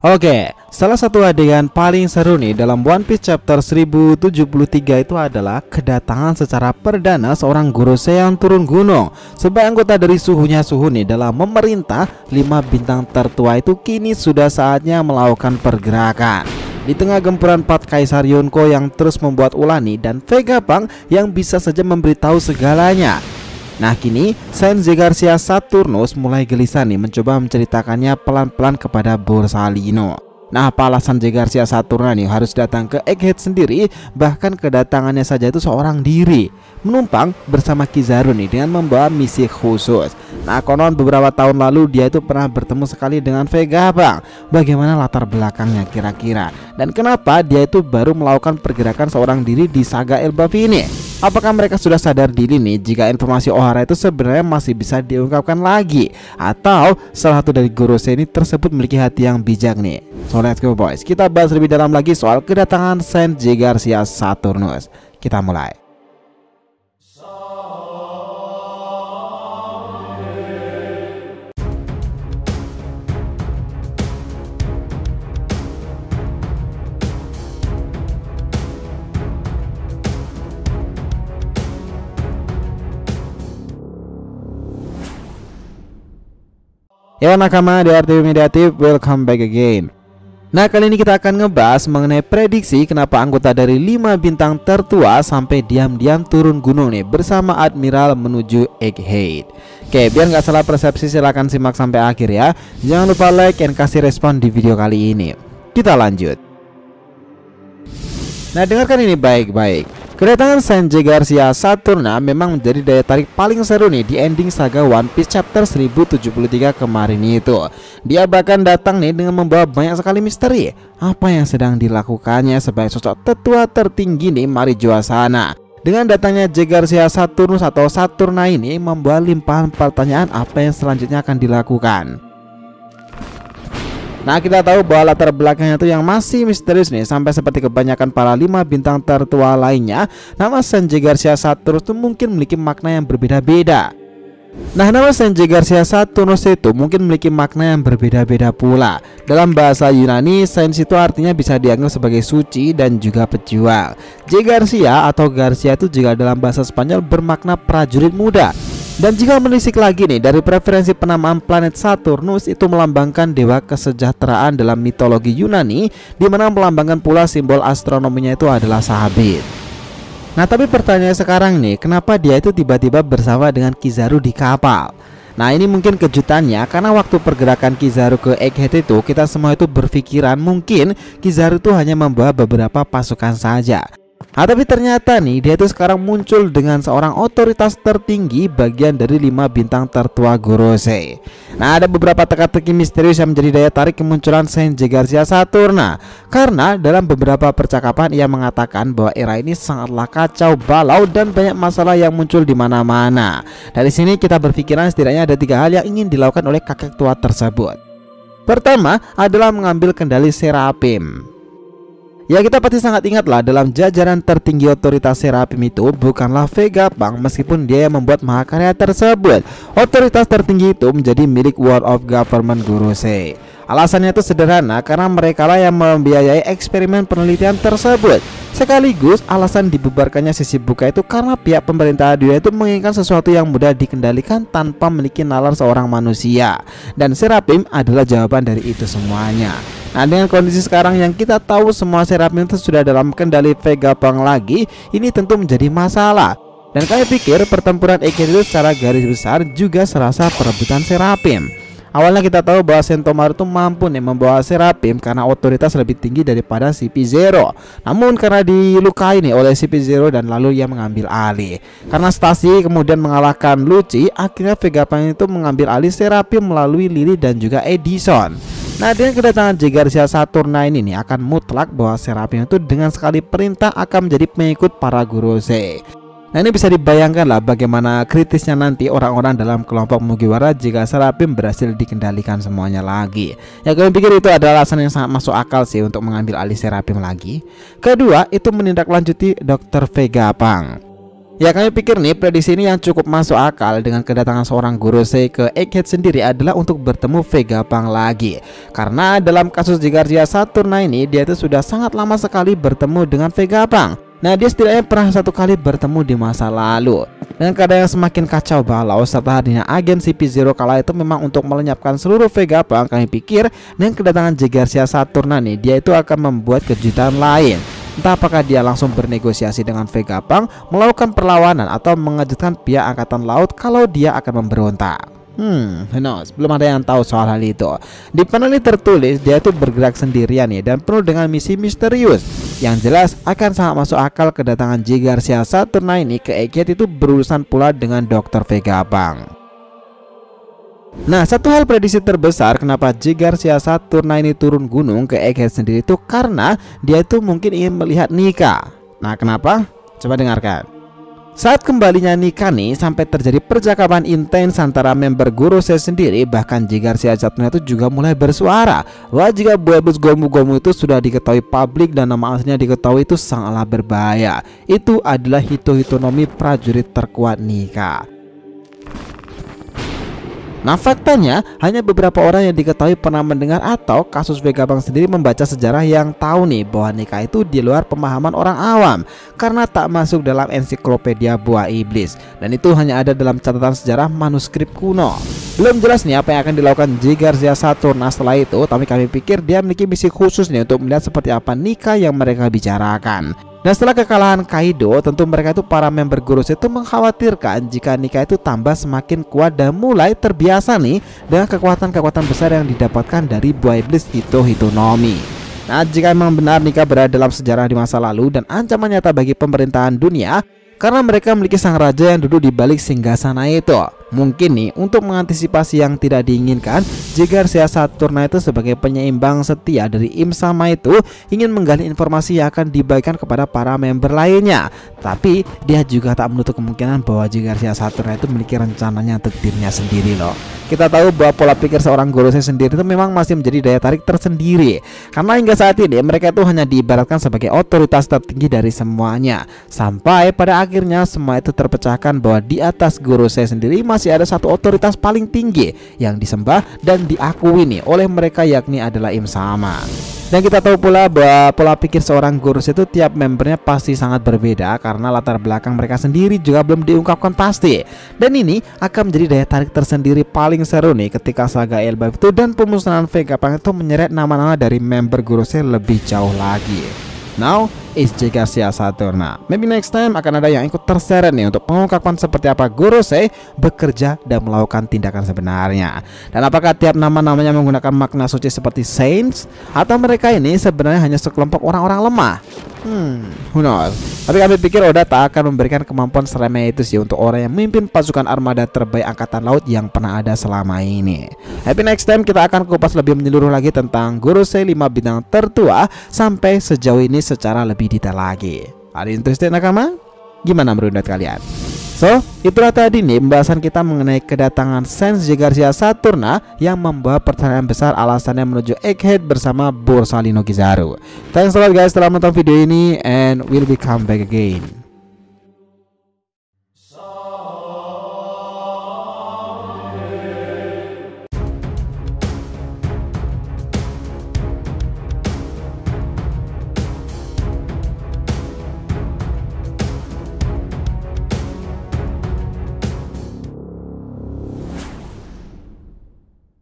Oke, salah satu adegan paling seru nih dalam One Piece chapter 1073 itu adalah kedatangan secara perdana seorang Gorosei yang turun gunung. Sebagai anggota dari suhunya suhu nih dalam memerintah 5 bintang tertua itu kini sudah saatnya melakukan pergerakan. Di tengah gempuran 4 Kaisar Yonko yang terus membuat ulah nih dan Vegapunk yang bisa saja memberitahu segalanya. Nah kini Sanji Garcia Saturnus mulai gelisah nih mencoba menceritakannya pelan-pelan kepada Borsalino. Nah apa alasan Sanji Garcia Saturnus nih harus datang ke Egghead sendiri, bahkan kedatangannya saja itu seorang diri menumpang bersama Kizaru nih dengan membawa misi khusus. Nah konon beberapa tahun lalu dia itu pernah bertemu sekali dengan Vegapunk. Bagaimana latar belakangnya kira-kira, dan kenapa dia itu baru melakukan pergerakan seorang diri di saga Elbaf ini? Apakah mereka sudah sadar diri nih jika informasi Ohara itu sebenarnya masih bisa diungkapkan lagi, atau salah satu dari Gorosei ini tersebut memiliki hati yang bijak nih? So let's go boys, kita bahas lebih dalam lagi soal kedatangan Sanji Garcia Saturnus. Kita mulai. Yo nakama di RTV Mediatif, welcome back again. Nah kali ini kita akan ngebahas mengenai prediksi kenapa anggota dari 5 bintang tertua sampai diam-diam turun gunung nih bersama Admiral menuju Egghead. Oke, biar nggak salah persepsi silahkan simak sampai akhir ya. Jangan lupa like dan kasih respon di video kali ini. Kita lanjut. Nah dengarkan ini baik-baik. Kedatangan Sanji Garcia Saturnus memang menjadi daya tarik paling seru nih di ending saga One Piece chapter 1073 kemarin itu. Dia bahkan datang nih dengan membawa banyak sekali misteri. Apa yang sedang dilakukannya sebagai sosok tetua tertinggi nih Marijoasana. Dengan datangnya Sanji Garcia Saturnus atau Saturna ini membawa limpahan pertanyaan apa yang selanjutnya akan dilakukan. Nah kita tahu bahwa latar belakangnya itu yang masih misterius nih, sampai seperti kebanyakan para 5 bintang tertua lainnya, nama Sanji Garcia Saturnus itu mungkin memiliki makna yang berbeda-beda. Nah nama Sanji Garcia Saturnus itu mungkin memiliki makna yang berbeda-beda pula. Dalam bahasa Yunani, Sains itu artinya bisa dianggap sebagai suci dan juga pejuang. Sanji Garcia atau Garcia itu juga dalam bahasa Spanyol bermakna prajurit muda. Dan jika menelisik lagi nih dari preferensi penamaan planet Saturnus itu melambangkan dewa kesejahteraan dalam mitologi Yunani, di mana melambangkan pula simbol astronominya itu adalah sabit. Nah tapi pertanyaannya sekarang nih, kenapa dia itu tiba-tiba bersama dengan Kizaru di kapal? Nah ini mungkin kejutannya, karena waktu pergerakan Kizaru ke Egghead itu kita semua itu berpikiran mungkin Kizaru itu hanya membawa beberapa pasukan saja. Tapi ternyata nih dia itu sekarang muncul dengan seorang otoritas tertinggi bagian dari 5 bintang tertua Gorosei. Nah ada beberapa teka-teki misterius yang menjadi daya tarik kemunculan Sanji Garcia Saturnus, karena dalam beberapa percakapan ia mengatakan bahwa era ini sangatlah kacau balau dan banyak masalah yang muncul di mana-mana. Dari sini kita berpikiran setidaknya ada 3 hal yang ingin dilakukan oleh kakek tua tersebut. Pertama adalah mengambil kendali Serapim. Ya kita pasti sangat ingatlah dalam jajaran tertinggi otoritas Serapim itu bukanlah Vegapunk, meskipun dia yang membuat mahakarya tersebut. Otoritas tertinggi itu menjadi milik World of Government Gorosei. Alasannya itu sederhana, karena mereka lah yang membiayai eksperimen penelitian tersebut. Sekaligus alasan dibubarkannya sisi buka itu karena pihak pemerintah dunia itu menginginkan sesuatu yang mudah dikendalikan tanpa memiliki nalar seorang manusia. Dan Serapim adalah jawaban dari itu semuanya. Nah dengan kondisi sekarang yang kita tahu semua Serapim itu sudah dalam kendali Vegapunk lagi, ini tentu menjadi masalah. Dan kami pikir pertempuran Egghead itu secara garis besar juga serasa perebutan Serapim. Awalnya kita tahu bahwa Sentomaru itu mampu nih membawa Serapim karena otoritas lebih tinggi daripada CP0. Namun karena dilukai nih oleh CP0 dan lalu ia mengambil alih. Karena Stacy kemudian mengalahkan Lucci, akhirnya Vegapunk itu mengambil alih Serapim melalui Lily dan juga Edison. Nah dengan kedatangan Sanji Garcia Saturnus ini nih akan mutlak bahwa Serapim itu dengan sekali perintah akan menjadi pengikut para Gorosei. Nah ini bisa dibayangkan lah bagaimana kritisnya nanti orang-orang dalam kelompok Mugiwara jika Serapim berhasil dikendalikan semuanya lagi. Ya kalian pikir itu adalah alasan yang sangat masuk akal sih untuk mengambil alih Serapim lagi. Kedua itu menindaklanjuti Dr. Vegapunk. Ya, kami pikir nih prediksi ini yang cukup masuk akal dengan kedatangan seorang Gorosei ke Egghead sendiri adalah untuk bertemu Vegapunk lagi. Karena dalam kasus Jigarsia Saturna ini dia itu sudah sangat lama sekali bertemu dengan Vegapunk. Nah, dia setidaknya pernah satu kali bertemu di masa lalu. Dengan keadaan yang semakin kacau balau serta hadirnya agen CP0 kala itu memang untuk melenyapkan seluruh Vegapunk, kami pikir dengan kedatangan Jigarsia Saturna nih dia itu akan membuat kejutan lain. Entah apakah dia langsung bernegosiasi dengan Vegapunk, melakukan perlawanan, atau mengejutkan pihak angkatan laut kalau dia akan memberontak. Who knows? Belum ada yang tahu soal hal itu. Di panel ini tertulis dia itu bergerak sendirian ya, dan penuh dengan misi misterius. Yang jelas akan sangat masuk akal kedatangan Jigarsia Saturna ini ke Egghead itu berurusan pula dengan Dr. Vegapunk. Nah, satu hal prediksi terbesar kenapa Jigarsia Saturna ini turun gunung ke Egghead sendiri itu karena dia itu mungkin ingin melihat Nika. Nah, kenapa? Coba dengarkan. Saat kembalinya Nika nih, sampai terjadi percakapan intens antara member Gorosei sendiri. Bahkan Jigarsia Saturna itu juga mulai bersuara wah, jika buah iblis Gomu-Gomu itu sudah diketahui publik dan nama aslinya diketahui itu sangatlah berbahaya. Itu adalah Hito-Hitonomi, prajurit terkuat Nika. Nah, faktanya hanya beberapa orang yang diketahui pernah mendengar atau kasus Vegapunk sendiri membaca sejarah yang tahu nih bahwa Nika itu di luar pemahaman orang awam karena tak masuk dalam ensiklopedia buah iblis, dan itu hanya ada dalam catatan sejarah manuskrip kuno. Belum jelas nih apa yang akan dilakukan Jigarsia Saturna setelah itu, tapi kami pikir dia memiliki misi khusus nih untuk melihat seperti apa Nika yang mereka bicarakan. Nah, setelah kekalahan Kaido, tentu mereka itu para member Gorosei itu mengkhawatirkan jika Nika itu tambah semakin kuat dan mulai terbiasa nih dengan kekuatan-kekuatan besar yang didapatkan dari buah iblis Hito-Hitonomi. Nah, jika memang benar Nika berada dalam sejarah di masa lalu dan ancaman nyata bagi pemerintahan dunia karena mereka memiliki sang raja yang duduk di balik singgasana itu. Mungkin nih untuk mengantisipasi yang tidak diinginkan, Jigarsia Saturna itu sebagai penyeimbang setia dari Im Sama itu ingin menggali informasi yang akan dibagikan kepada para member lainnya. Tapi dia juga tak menutup kemungkinan bahwa Jigarsia Saturna itu memiliki rencananya untuk dirinya sendiri loh. Kita tahu bahwa pola pikir seorang Gorosei sendiri itu memang masih menjadi daya tarik tersendiri, karena hingga saat ini mereka itu hanya diibaratkan sebagai otoritas tertinggi dari semuanya, sampai pada akhirnya semua itu terpecahkan bahwa di atas Gorosei sendiri masih ada satu otoritas paling tinggi yang disembah dan diakui nih oleh mereka, yakni adalah Im Sama. Dan kita tahu pula bahwa pola pikir seorang Gorosei itu tiap membernya pasti sangat berbeda karena latar belakang mereka sendiri juga belum diungkapkan pasti. Dan ini akan menjadi daya tarik tersendiri paling seru nih ketika saga Elbaf itu dan pemusnahan Vegapunk itu menyeret nama-nama dari member Gorosei lebih jauh lagi. Now is Jigarsia Saturna. Maybe next time akan ada yang ikut terseret nih untuk pengungkapan seperti apa Gorosei bekerja dan melakukan tindakan sebenarnya. Dan apakah tiap nama-namanya menggunakan makna suci seperti saints, atau mereka ini sebenarnya hanya sekelompok orang-orang lemah? Who knows? Tapi kami pikir Oda tak akan memberikan kemampuan seremeh itu sih untuk orang yang memimpin pasukan armada terbaik angkatan laut yang pernah ada selama ini. Happy next time kita akan kupas lebih menyeluruh lagi tentang Gorosei 5 bintang tertua sampai sejauh ini secara lebih detail lagi. Ada interested nakama? Gimana menurut kalian? So, itulah tadi nih pembahasan kita mengenai kedatangan Saints Jigarsia Saturna yang membawa pertanyaan besar alasannya menuju Egghead bersama Borsalino Kizaru. Thanks a lot guys telah menonton video ini, and we'll be come back again.